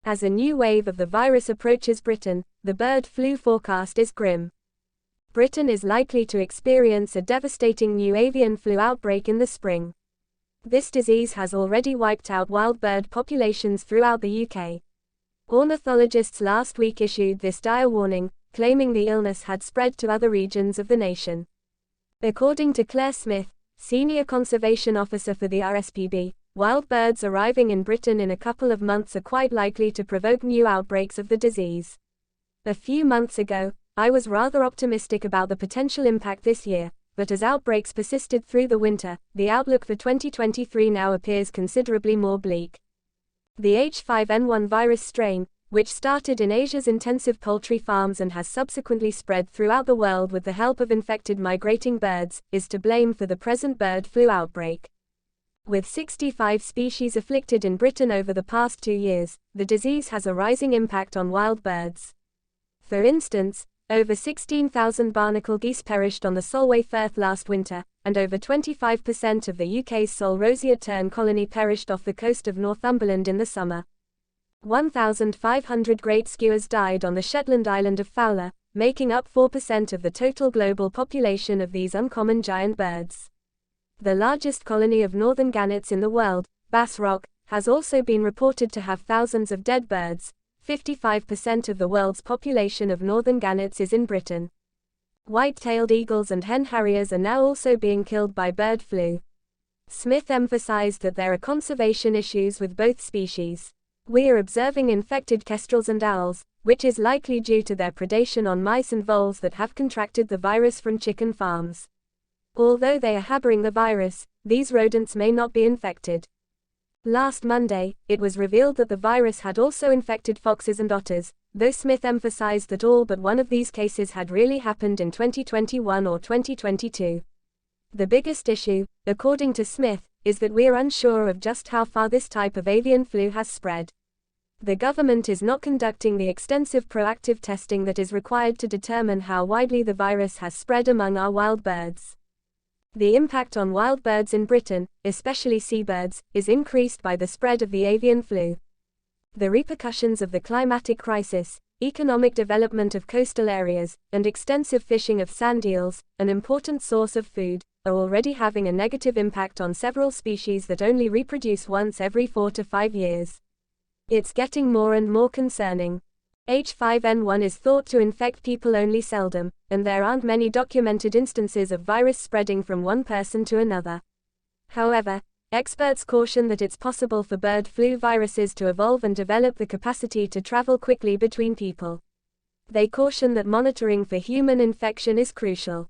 As a new wave of the virus approaches Britain, the bird flu forecast is grim. Britain is likely to experience a devastating new avian flu outbreak in the spring. This disease has already wiped out wild bird populations throughout the UK. Ornithologists last week issued this dire warning, claiming the illness had spread to other regions of the nation. According to Claire Smith, Senior Conservation Officer for the RSPB, wild birds arriving in Britain in a couple of months are quite likely to provoke new outbreaks of the disease. A few months ago, I was rather optimistic about the potential impact this year, but as outbreaks persisted through the winter, the outlook for 2023 now appears considerably more bleak. The H5N1 virus strain, which started in Asia's intensive poultry farms and has subsequently spread throughout the world with the help of infected migrating birds, is to blame for the present bird flu outbreak. With 65 species afflicted in Britain over the past 2 years, the disease has a rising impact on wild birds. For instance, over 16,000 barnacle geese perished on the Solway Firth last winter, and over 25% of the UK's sole roseate tern colony perished off the coast of Northumberland in the summer. 1,500 great skuas died on the Shetland island of Fowler, making up 4% of the total global population of these uncommon giant birds. The largest colony of northern gannets in the world, Bass Rock, has also been reported to have thousands of dead birds. 55% of the world's population of northern gannets is in Britain. White-tailed eagles and hen harriers are now also being killed by bird flu. Smith emphasized that there are conservation issues with both species. We are observing infected kestrels and owls, which is likely due to their predation on mice and voles that have contracted the virus from chicken farms. Although they are harboring the virus, these rodents may not be infected. Last Monday, it was revealed that the virus had also infected foxes and otters, though Smith emphasized that all but one of these cases had really happened in 2021 or 2022. The biggest issue, according to Smith, is that we are unsure of just how far this type of avian flu has spread. The government is not conducting the extensive proactive testing that is required to determine how widely the virus has spread among our wild birds. The impact on wild birds in Britain, especially seabirds, is increased by the spread of the avian flu. The repercussions of the climatic crisis, economic development of coastal areas, and extensive fishing of sand eels, an important source of food, are already having a negative impact on several species that only reproduce once every 4 to 5 years. It's getting more and more concerning. H5N1 is thought to infect people only seldom, and there aren't many documented instances of virus spreading from one person to another. However, experts caution that it's possible for bird flu viruses to evolve and develop the capacity to travel quickly between people. They caution that monitoring for human infection is crucial.